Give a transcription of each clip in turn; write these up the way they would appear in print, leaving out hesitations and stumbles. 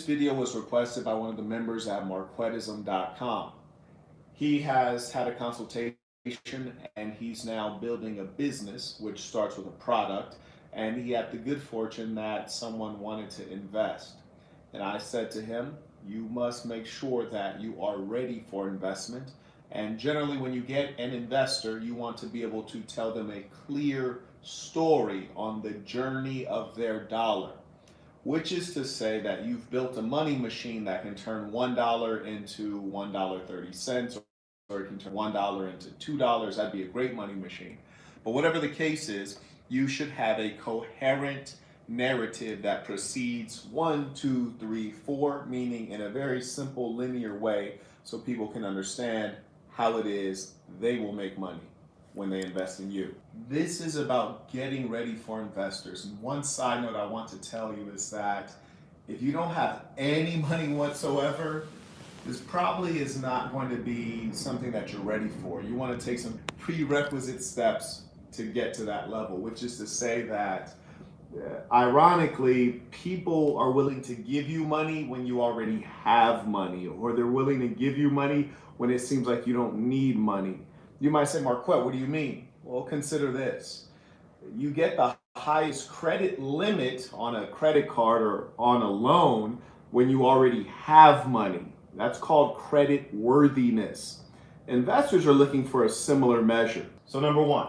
video was requested by one of the members at marquettism.com. He has had a consultation and he's now building a business which starts with a product, and he had the good fortune that someone wanted to invest. And I said to him, you must make sure that you are ready for investment. And generally, when you get an investor, you want to be able to tell them a clear story on the journey of their dollar, which is to say that you've built a money machine that can turn $1 into $1.30, or it can turn $1 into $2. That'd be a great money machine. But whatever the case is, you should have a coherent narrative that proceeds 1, 2, 3, 4, meaning in a very simple linear way so people can understand how it is they will make money when they invest in you. This is about getting ready for investors. And one side note I want to tell you is that if you don't have any money whatsoever, this probably is not going to be something that you're ready for. You want to take some prerequisite steps to get to that level, which is to say that ironically, people are willing to give you money when you already have money, or they're willing to give you money when it seems like you don't need money. You might say, Marquette, what do you mean? Well, consider this. You get the highest credit limit on a credit card or on a loan when you already have money. That's called credit worthiness. Investors are looking for a similar measure. So number one,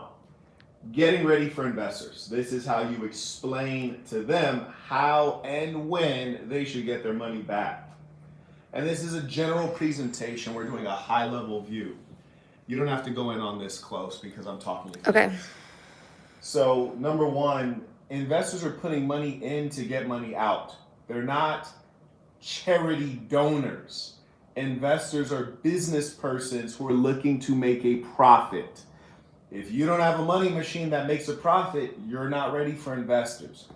getting ready for investors. This is how you explain to them how and when they should get their money back. And this is a general presentation. We're doing a high-level view. You don't have to go in on this close because I'm talking to you. Okay. So number one, investors are putting money in to get money out. They're not charity donors. Investors are business persons who are looking to make a profit. If you don't have a money machine that makes a profit, you're not ready for investors.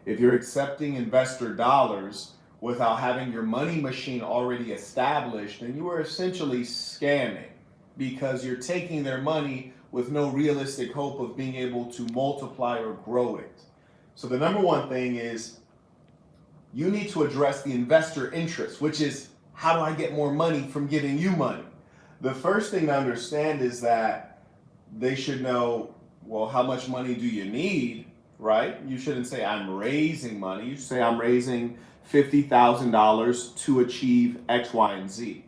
If you're accepting investor dollars without having your money machine already established, then you are essentially scamming, because you're taking their money with no realistic hope of being able to multiply or grow it. So the number one thing is you need to address the investor interest, which is, how do I get more money from giving you money? The first thing to understand is that they should know, well, how much money do you need, right? You shouldn't say, I'm raising money. You should say, I'm raising $50,000 to achieve X, Y, and Z.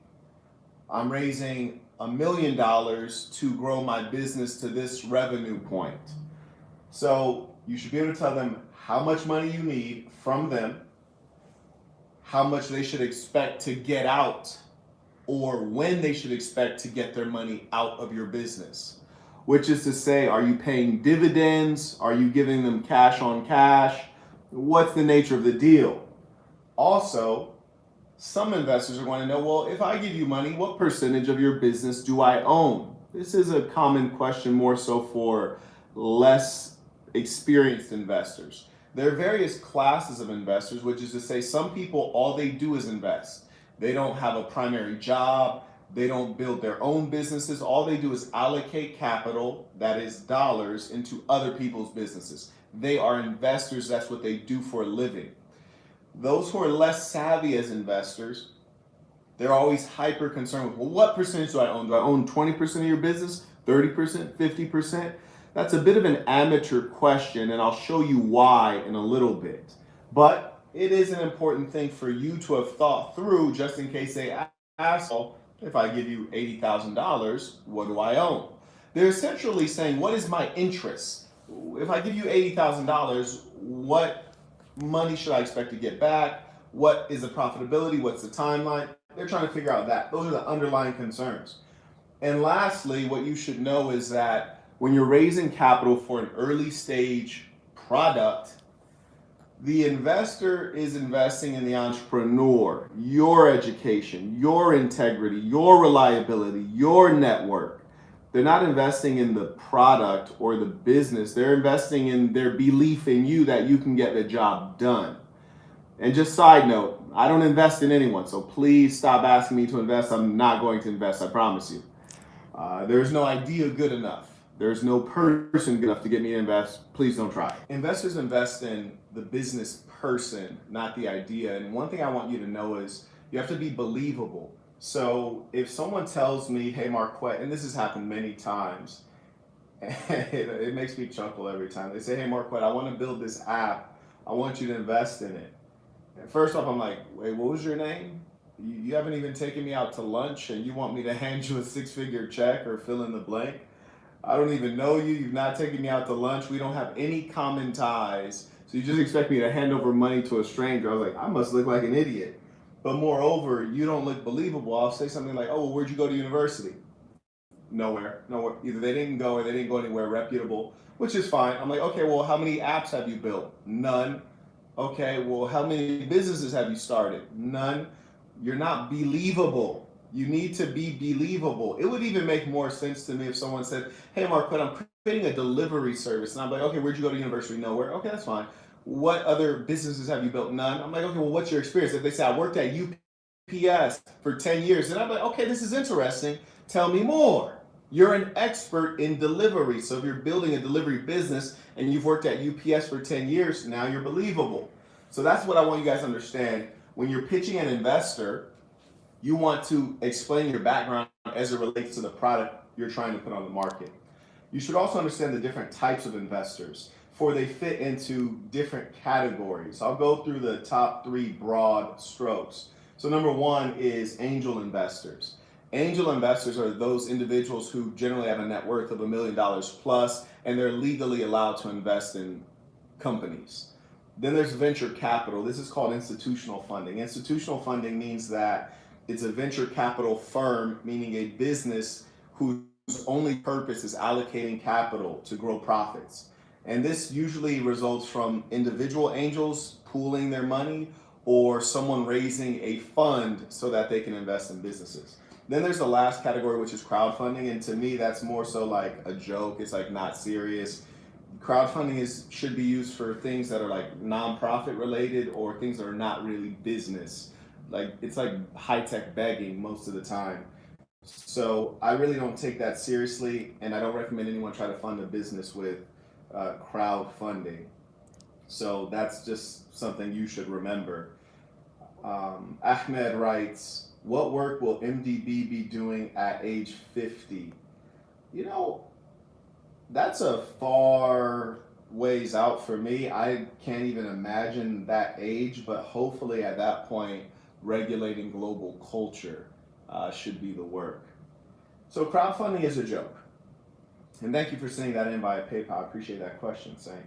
I'm raising $1 million to grow my business to this revenue point. So you should be able to tell them how much money you need from them, how much they should expect to get out, or when they should expect to get their money out of your business. Which is to say, are you paying dividends? Are you giving them cash on cash? What's the nature of the deal? Also, some investors are going to know, well, if I give you money, what percentage of your business do I own? This is a common question, more so for less experienced investors. There are various classes of investors, which is to say, some people, all they do is invest. They don't have a primary job. They don't build their own businesses. All they do is allocate capital, that is dollars, into other people's businesses. They are investors. That's what they do for a living. Those who are less savvy as investors, they're always hyper concerned with, well, what percentage do I own? Do I own 20% of your business, 30%, 50%? That's a bit of an amateur question, and I'll show you why in a little bit. But it is an important thing for you to have thought through, just in case they ask, well, if I give you $80,000, what do I own? They're essentially saying, what is my interest? If I give you $80,000, what money should I expect to get back? What is the profitability? What's the timeline? They're trying to figure out that. Those are the underlying concerns. And lastly, what you should know is that when you're raising capital for an early stage product, the investor is investing in the entrepreneur, your education, your integrity, your reliability, your network. They're not investing in the product or the business. They're investing in their belief in you that you can get the job done. And just side note, I don't invest in anyone, so please stop asking me to invest. I'm not going to invest, I promise you. There's no idea good enough. There's no person good enough to get me to invest. Please don't try. Investors invest in the business person, not the idea. And one thing I want you to know is you have to be believable. So if someone tells me, hey, Marquett, and this has happened many times, it makes me chuckle every time. They say, hey, Marquett, I want to build this app. I want you to invest in it. And first off, I'm like, wait, what was your name? You haven't even taken me out to lunch and you want me to hand you a six-figure check or fill in the blank? I don't even know you. You've not taken me out to lunch. We don't have any common ties. So you just expect me to hand over money to a stranger. I was like, I must look like an idiot. But moreover, you don't look believable. I'll say something like, oh, well, where'd you go to university? Nowhere. Nowhere. Either they didn't go or they didn't go anywhere reputable, which is fine. I'm like, okay, well, how many apps have you built? None. Okay, well, how many businesses have you started? None. You're not believable. You need to be believable. It would even make more sense to me if someone said, hey, Marquette, I'm creating a delivery service. And I'm like, okay, where'd you go to university? Nowhere. Okay, that's fine. What other businesses have you built? None. I'm like, okay, well, what's your experience? If they say, I worked at UPS for 10 years, and I'm like, okay, this is interesting. Tell me more. You're an expert in delivery. So if you're building a delivery business and you've worked at UPS for 10 years, now you're believable. So that's what I want you guys to understand. When you're pitching an investor, you want to explain your background as it relates to the product you're trying to put on the market. You should also understand the different types of investors, for they fit into different categories. I'll go through the top 3 broad strokes. So number 1 is angel investors. Angel investors are those individuals who generally have a net worth of $1 million plus, and they're legally allowed to invest in companies. Then there's venture capital. This is called institutional funding. Institutional funding means that it's a venture capital firm, meaning a business whose only purpose is allocating capital to grow profits. And this usually results from individual angels pooling their money or someone raising a fund so that they can invest in businesses. Then there's the last category, which is crowdfunding. And to me, that's more so like a joke. It's like not serious. Crowdfunding should be used for things that are like nonprofit related or things that are not really business. Like it's like high-tech begging most of the time. So I really don't take that seriously, and I don't recommend anyone try to fund a business with crowdfunding. So that's just something you should remember. Ahmed writes, what work will MDB be doing at age 50? You know, that's a far ways out for me. I can't even imagine that age, but hopefully at that point, regulating global culture should be the work. So crowdfunding is a joke. And thank you for sending that in via PayPal. I appreciate that question, Saint.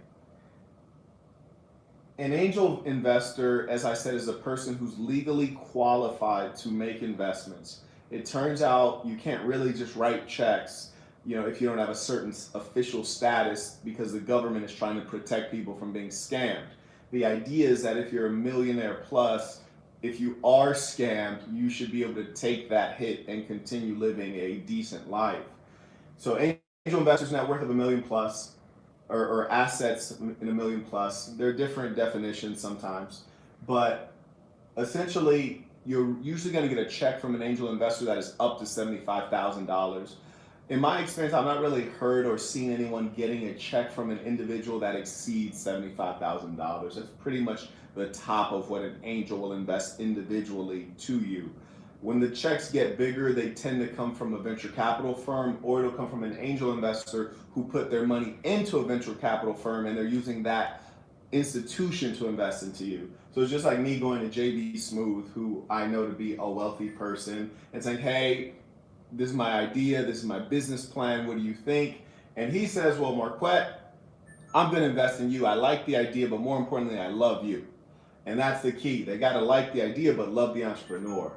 An angel investor, as I said, is a person who's legally qualified to make investments. It turns out you can't really just write checks, if you don't have a certain official status, because the government is trying to protect people from being scammed. The idea is that if you're a millionaire plus, if you are scammed, you should be able to take that hit and continue living a decent life. So angel investors net worth of $1 million plus, or assets in $1 million plus. There are different definitions sometimes, but essentially you're usually going to get a check from an angel investor that is up to $75,000. In my experience, I've not really heard or seen anyone getting a check from an individual that exceeds $75,000. That's pretty much the top of what an angel will invest individually to you. When the checks get bigger, they tend to come from a venture capital firm, or it'll come from an angel investor who put their money into a venture capital firm and they're using that institution to invest into you. So it's just like me going to JB Smooth, who I know to be a wealthy person, and saying, hey, this is my idea, this is my business plan, what do you think? And he says, well, Marquette, I'm going to invest in you. I like the idea, but more importantly, I love you. And that's the key. They got to like the idea, but love the entrepreneur.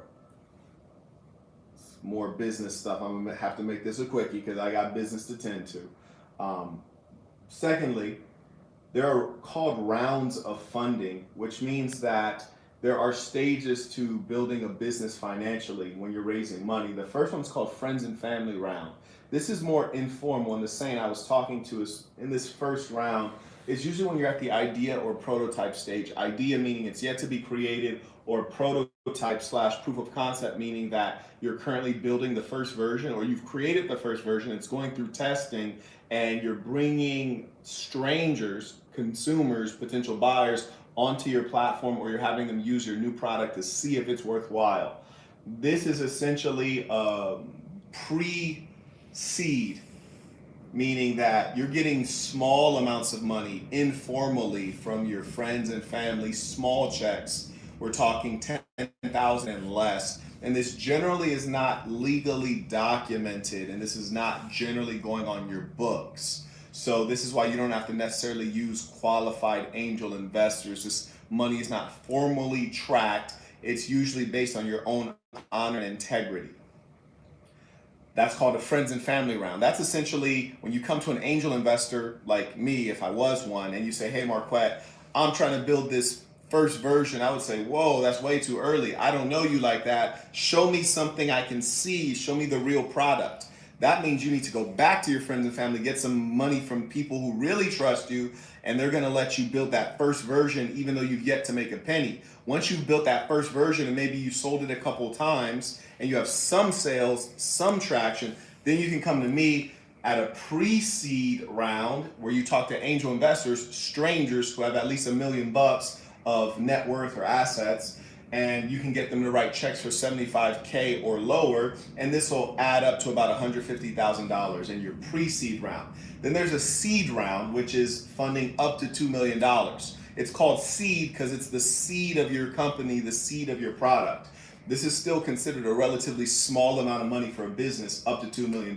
More business stuff. I'm going to have to make this a quickie because I got business to tend to. Secondly, there are called rounds of funding, which means that there are stages to building a business financially when you're raising money. The first one's called friends and family round. This is more informal, and the saint I was talking to is in this first round. It's usually when you're at the idea or prototype stage. Idea meaning it's yet to be created, or prototype / proof of concept meaning that you're currently building the first version, or you've created the first version, it's going through testing, and you're bringing strangers, consumers, potential buyers onto your platform, or you're having them use your new product to see if it's worthwhile. This is essentially pre-seed, meaning that you're getting small amounts of money informally from your friends and family, small checks. We're talking 10,000 and less. And this generally is not legally documented, and this is not generally going on your books. So this is why you don't have to necessarily use qualified angel investors. This money is not formally tracked. It's usually based on your own honor and integrity. That's called a friends and family round. That's essentially when you come to an angel investor like me, if I was one, and you say, hey, Marquett, I'm trying to build this first version. I would say, whoa, that's way too early. I don't know you like that. Show me something I can see. Show me the real product. That means you need to go back to your friends and family, get some money from people who really trust you, and they're going to let you build that first version even though you've yet to make a penny. Once you've built that first version and maybe you sold it a couple times and you have some sales, some traction, then you can come to me at a pre-seed round where you talk to angel investors, strangers who have at least $1 million of net worth or assets, and you can get them to write checks for $75K or lower, and this will add up to about $150,000 in your pre-seed round. Then there's a seed round, which is funding up to $2 million. It's called seed because it's the seed of your company, the seed of your product. This is still considered a relatively small amount of money for a business, up to $2 million.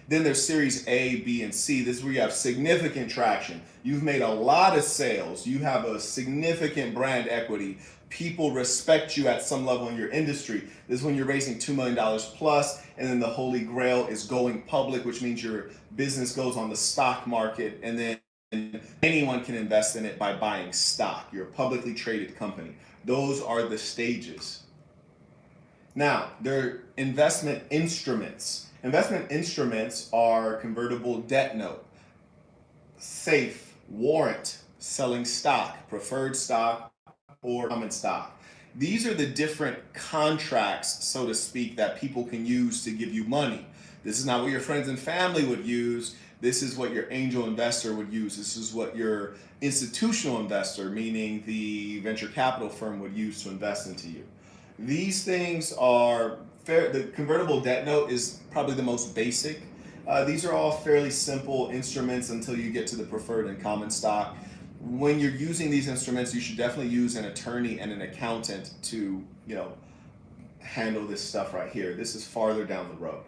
Then there's Series A, B, and C. This is where you have significant traction. You've made a lot of sales. You have a significant brand equity. People respect you at some level in your industry. This is when you're raising $2 million plus, and then the holy grail is going public, which means your business goes on the stock market, and then anyone can invest in it by buying stock. You're a publicly traded company. Those are the stages. Now, there are investment instruments. Investment instruments are convertible debt note, safe, warrant, selling stock, preferred stock, or common stock. These are the different contracts, so to speak, that people can use to give you money. This is not what your friends and family would use. This is what your angel investor would use. This is what your institutional investor, meaning the venture capital firm, would use to invest into you. These things are fair. The convertible debt note is probably the most basic. These are all fairly simple instruments until you get to the preferred and common stock. When you're using these instruments, you should definitely use an attorney and an accountant to, handle this stuff right here. This is farther down the road.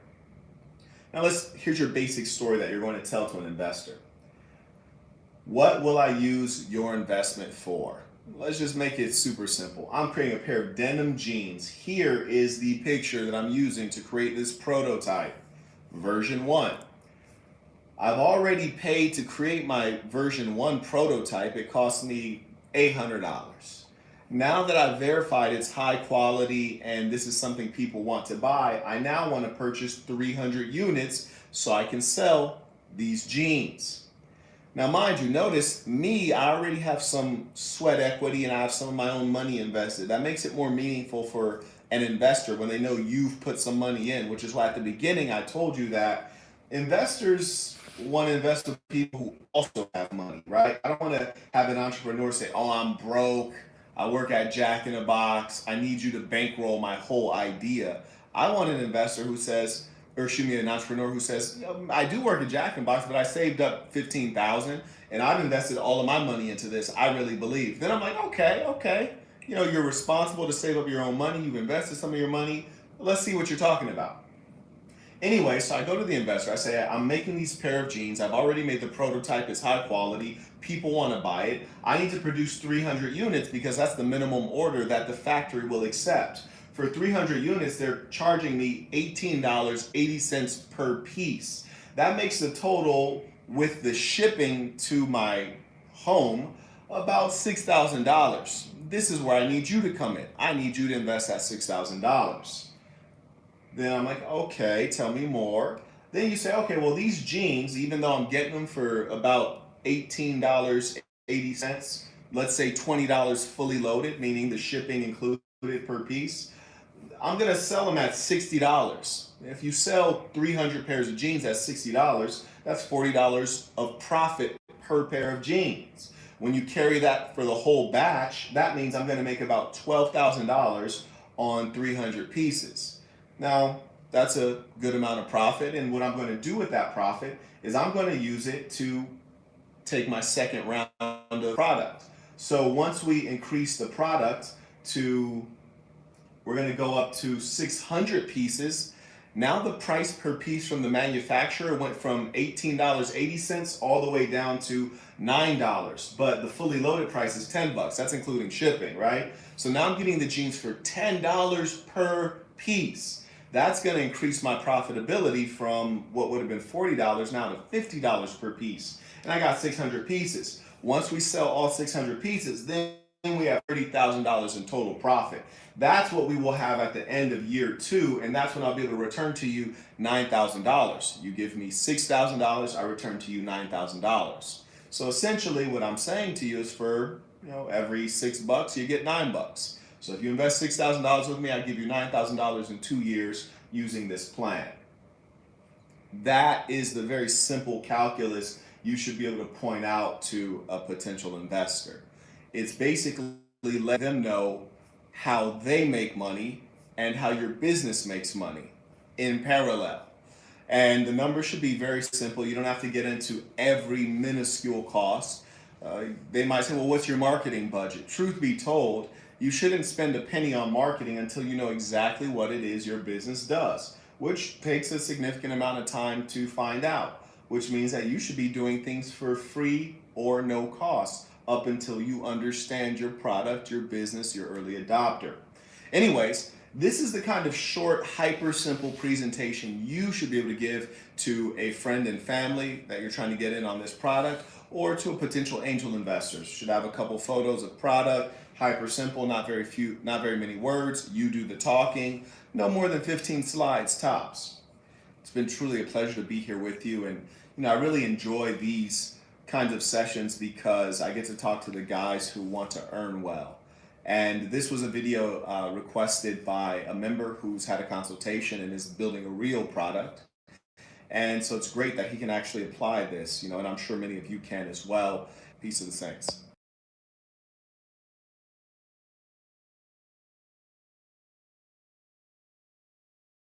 Now here's your basic story that you're going to tell to an investor. What will I use your investment for? Let's just make it super simple. I'm creating a pair of denim jeans. Here is the picture that I'm using to create this prototype, version 1. I've already paid to create my version 1 prototype. It cost me $800. Now that I've verified it's high quality and this is something people want to buy, I now want to purchase 300 units so I can sell these jeans. Now, mind you, notice me, I already have some sweat equity and I have some of my own money invested. That makes it more meaningful for an investor when they know you've put some money in, which is why at the beginning I told you that investors want to invest with people who also have money, right? I don't want to have an entrepreneur say, oh, I'm broke, I work at Jack in the Box, I need you to bankroll my whole idea. I want an investor who says, an entrepreneur who says, I do work at Jack in the Box, but I saved up $15,000 and I've invested all of my money into this. I really believe. Then I'm like, okay. You're responsible to save up your own money. You've invested some of your money. Let's see what you're talking about. Anyway, so I go to the investor. I say, I'm making these pair of jeans. I've already made the prototype. It's high quality. People want to buy it. I need to produce 300 units because that's the minimum order that the factory will accept. For 300 units, they're charging me $18.80 per piece. That makes the total with the shipping to my home about $6,000. This is where I need you to come in. I need you to invest that $6,000. Then I'm like, okay, tell me more. Then you say, okay, well, these jeans, even though I'm getting them for about $18.80, let's say $20 fully loaded, meaning the shipping included per piece, I'm going to sell them at $60. If you sell 300 pairs of jeans at $60, that's $40 of profit per pair of jeans. When you carry that for the whole batch, that means I'm going to make about $12,000 on 300 pieces. Now, that's a good amount of profit, and what I'm going to do with that profit is I'm going to use it to take my second round of product. So once we increase the product to, we're going to go up to 600 pieces. Now the price per piece from the manufacturer went from $18.80 all the way down to $9. But the fully loaded price is $10. That's including shipping, right? So now I'm getting the jeans for $10 per piece. That's going to increase my profitability from what would have been $40 now to $50 per piece. And I got 600 pieces. Once we sell all 600 pieces, then we have $30,000 in total profit. That's what we will have at the end of year 2, and that's when I'll be able to return to you $9,000. You give me $6,000, I return to you $9,000. So essentially, what I'm saying to you is for every $6 you get $9. So if you invest $6,000 with me, I give you $9,000 in 2 years using this plan. That is the very simple calculus you should be able to point out to a potential investor. It's basically let them know how they make money and how your business makes money in parallel. And the numbers should be very simple. You don't have to get into every minuscule cost. They might say, well, what's your marketing budget? Truth be told, you shouldn't spend a penny on marketing until you know exactly what it is your business does, which takes a significant amount of time to find out, which means that you should be doing things for free or no cost up until you understand your product, your business, your early adopter. Anyways, this is the kind of short, hyper simple presentation you should be able to give to a friend and family that you're trying to get in on this product, or to a potential angel investor. Should have a couple photos of product, hyper simple, not very many words. You do the talking, no more than 15 slides tops. It's been truly a pleasure to be here with you, and I really enjoy these kinds of sessions because I get to talk to the guys who want to earn well. And this was a video requested by a member who's had a consultation and is building a real product. And so it's great that he can actually apply this, and I'm sure many of you can as well. Peace to the saints.